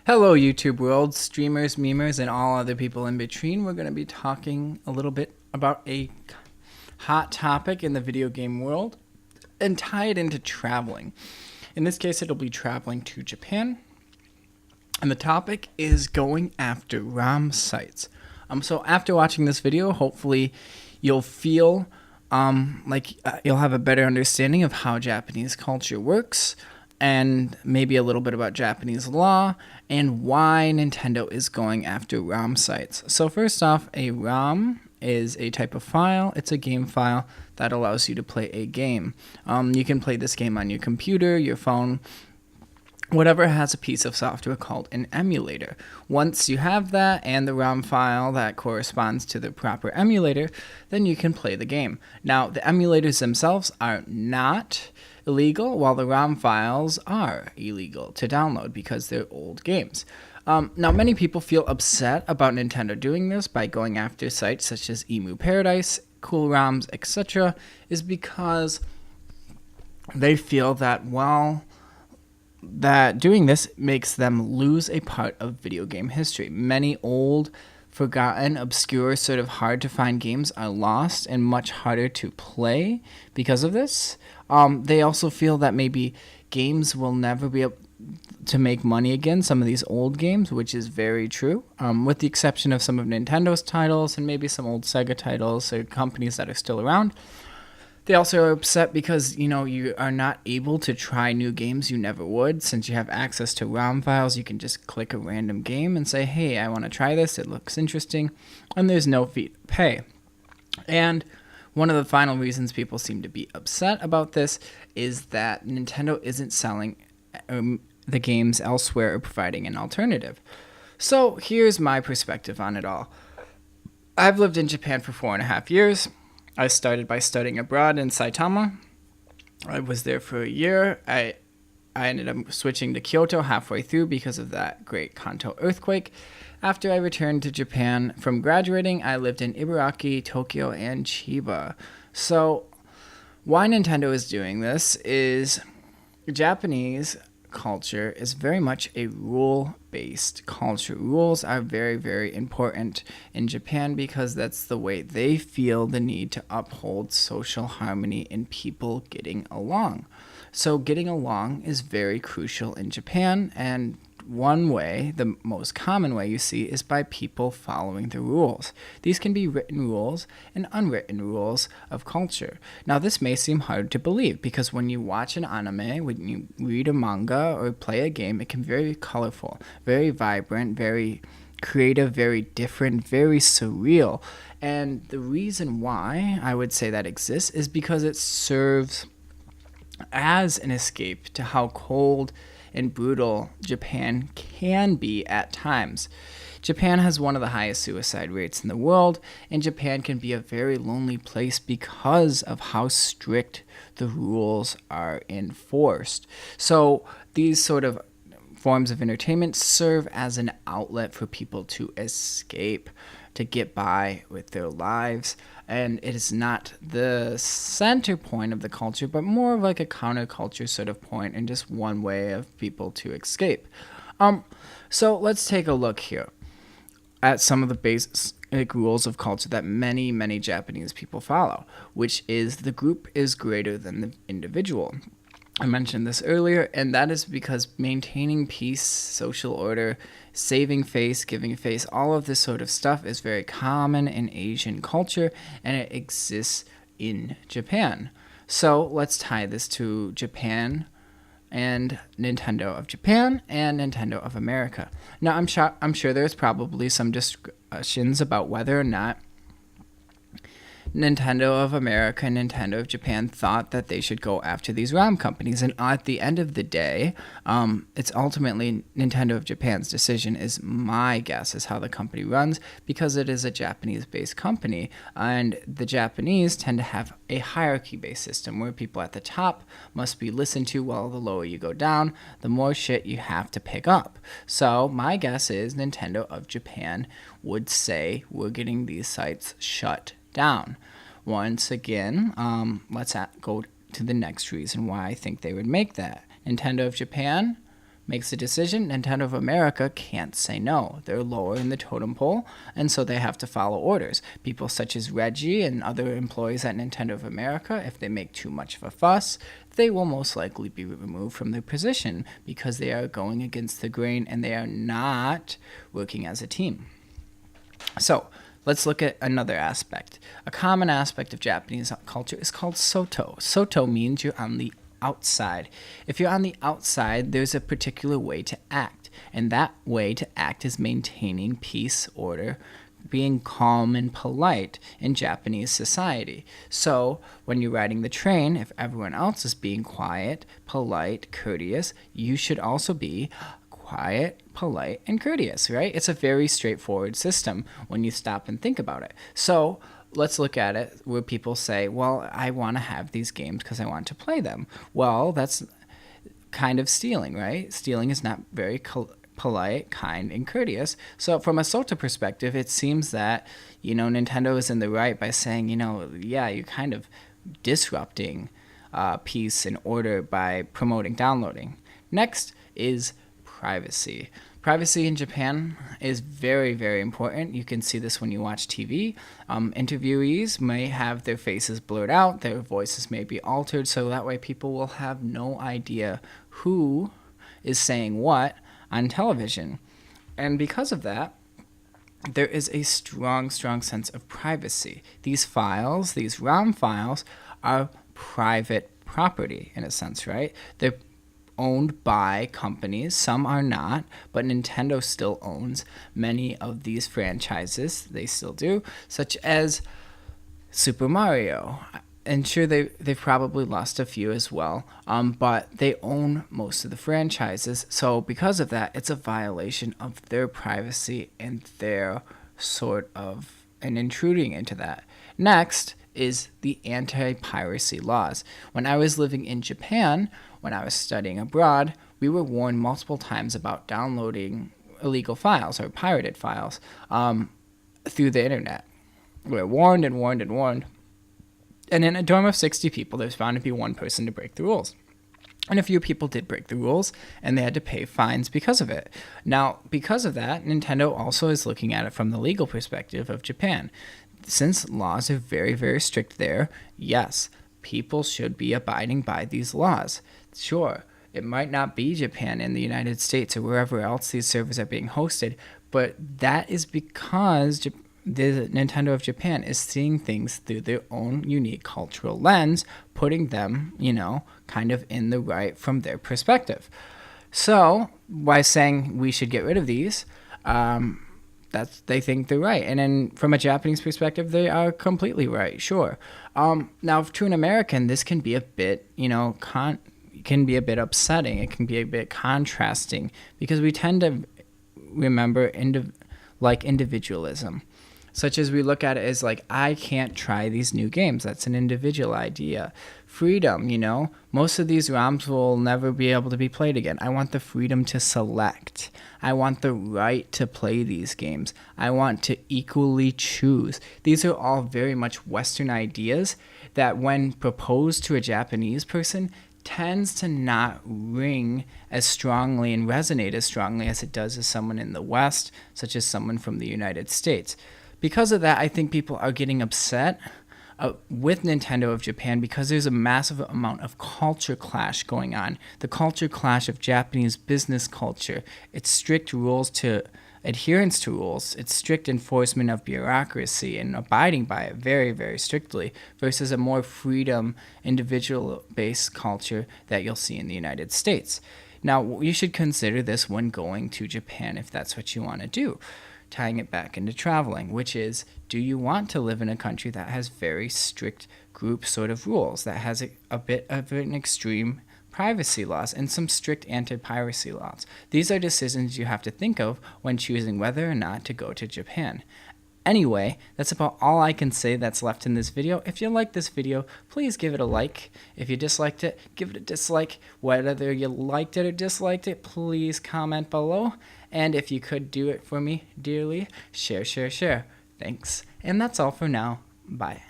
Hello, YouTube world, streamers, memers, and all other people in between. We're going to be talking a little bit about a hot topic in the video game world and tie it into traveling. In this case, it'll be traveling to Japan. And the topic is going after ROM sites. So after watching this video, hopefully you'll feel you'll have a better understanding of how Japanese culture works, and maybe a little bit about Japanese law and why Nintendo is going after ROM sites. So first off, a ROM is a type of file. It's a game file that allows you to play a game. You can play this game on your computer, your phone, whatever has a piece of software called an emulator. Once you have that and the ROM file that corresponds to the proper emulator, then you can play the game. Now, the emulators themselves are not illegal, while the ROM files are illegal to download because they're old games. Now, many people feel upset about Nintendo doing this by going after sites such as Emu Paradise, Cool ROMs, etc., is because they feel that, that doing this makes them lose a part of video game history. Many old, forgotten, obscure, sort of hard to find games are lost and much harder to play because of this. They also feel that maybe games will never be able to make money again, some of these old games, which is very true, with the exception of some of Nintendo's titles and maybe some old Sega titles or companies that are still around. They also are upset because, you are not able to try new games you never would. Since you have access to ROM files, you can just click a random game and say, hey, I want to try this, it looks interesting, and there's no fee to pay. And one of the final reasons people seem to be upset about this is that Nintendo isn't selling the games elsewhere or providing an alternative. So here's my perspective on it all. I've lived in Japan for 4.5 years. I started by studying abroad in Saitama. I was there for a year. I ended up switching to Kyoto halfway through because of that great Kanto earthquake. After I returned to Japan from graduating, I lived in Ibaraki, Tokyo, and Chiba. So why Nintendo is doing this is Japanese culture is very much a rule-based culture. Rules are very, very important in Japan because that's the way they feel the need to uphold social harmony and people getting along. So getting along is very crucial in Japan, and one way, the most common way you see, is by people following the rules. These can be written rules and unwritten rules of culture. Now, this may seem hard to believe because when you watch an anime, when you read a manga or play a game, it can be very colorful, very vibrant, very creative, very different, very surreal. And the reason why I would say that exists is because it serves as an escape to how cold and brutal Japan can be at times. Japan has one of the highest suicide rates in the world, and Japan can be a very lonely place because of how strict the rules are enforced. So these sort of forms of entertainment serve as an outlet for people to escape, to get by with their lives, and it is not the center point of the culture, but more of like a counterculture sort of point and just one way of people to escape. So let's take a look here at some of the basic rules of culture that many, many Japanese people follow, which is the group is greater than the individual. I mentioned this earlier, and that is because maintaining peace, social order, saving face, giving face, all of this sort of stuff is very common in Asian culture, and it exists in Japan. So let's tie this to Japan and Nintendo of Japan and Nintendo of America. Now, I'm sure there's probably some discussions about whether or not Nintendo of America and Nintendo of Japan thought that they should go after these ROM companies. And at the end of the day, it's ultimately Nintendo of Japan's decision, is my guess, is how the company runs, because it is a Japanese-based company. And the Japanese tend to have a hierarchy-based system where people at the top must be listened to, while the lower you go down, the more shit you have to pick up. So my guess is Nintendo of Japan would say, we're getting these sites shut down. Once again, let's go to the next reason why I think they would make that. Nintendo of Japan makes a decision, Nintendo of America can't say no. They're lower in the totem pole, and so they have to follow orders. People such as Reggie and other employees at Nintendo of America, if they make too much of a fuss, they will most likely be removed from their position because they are going against the grain and they are not working as a team. So, let's look at another aspect. A common aspect of Japanese culture is called Sotto. Sotto means you're on the outside. If you're on the outside, there's a particular way to act, and that way to act is maintaining peace, order, being calm and polite in Japanese society. So when you're riding the train, if everyone else is being quiet, polite, courteous, you should also be quiet, polite, and courteous, right? It's a very straightforward system when you stop and think about it. So let's look at it where people say, well, I want to have these games because I want to play them. Well, that's kind of stealing, right? Stealing is not very polite, kind, and courteous. So from a Sotto perspective, it seems that, Nintendo is in the right by saying, yeah, you're kind of disrupting peace and order by promoting downloading. Next is privacy. Privacy in Japan is very, very important. You can see this when you watch TV. Interviewees may have their faces blurred out, their voices may be altered, so that way people will have no idea who is saying what on television. And because of that, there is a strong, strong sense of privacy. These files, these ROM files, are private property in a sense, right? They're owned by companies. Some are not, but Nintendo still owns many of these franchises. They still do, such as Super Mario. And sure, they've probably lost a few as well, but they own most of the franchises. So because of that, it's a violation of their privacy and their sort of an intruding into that. Next is the anti-piracy laws. When I was living in Japan, when I was studying abroad, we were warned multiple times about downloading illegal files or pirated files through the internet. We were warned and warned and warned. And in a dorm of 60 people, there's bound to be one person to break the rules. And a few people did break the rules, and they had to pay fines because of it. Now, because of that, Nintendo also is looking at it from the legal perspective of Japan. Since laws are very, very strict there, yes, people should be abiding by these laws. Sure, it might not be Japan in the United States or wherever else these servers are being hosted, but that is because the Nintendo of Japan is seeing things through their own unique cultural lens, putting them, kind of in the right from their perspective. So, by saying we should get rid of these, they think they're right. And then from a Japanese perspective, they are completely right, sure. Now, to an American, this can be a bit, can be a bit upsetting. It can be a bit contrasting because we tend to remember individualism. Such as we look at it as like, I can't try these new games. That's an individual idea. Freedom, most of these ROMs will never be able to be played again. I want the freedom to select. I want the right to play these games. I want to equally choose. These are all very much Western ideas that when proposed to a Japanese person tends to not ring as strongly and resonate as strongly as it does as someone in the West, such as someone from the United States. Because of that, I think people are getting upset with Nintendo of Japan because there's a massive amount of culture clash going on. The culture clash of Japanese business culture, its strict rules to adherence to rules, its strict enforcement of bureaucracy and abiding by it very, very strictly versus a more freedom, individual-based culture that you'll see in the United States. Now, you should consider this when going to Japan if that's what you want to do. Tying it back into traveling, which is, do you want to live in a country that has very strict group sort of rules, that has a bit of an extreme privacy laws and some strict anti-piracy laws? These are decisions you have to think of when choosing whether or not to go to Japan. Anyway, that's about all I can say that's left in this video. If you like this video, please give it a like. If you disliked it, give it a dislike. Whether you liked it or disliked it, please comment below. And if you could do it for me dearly, share. Thanks. And that's all for now. Bye.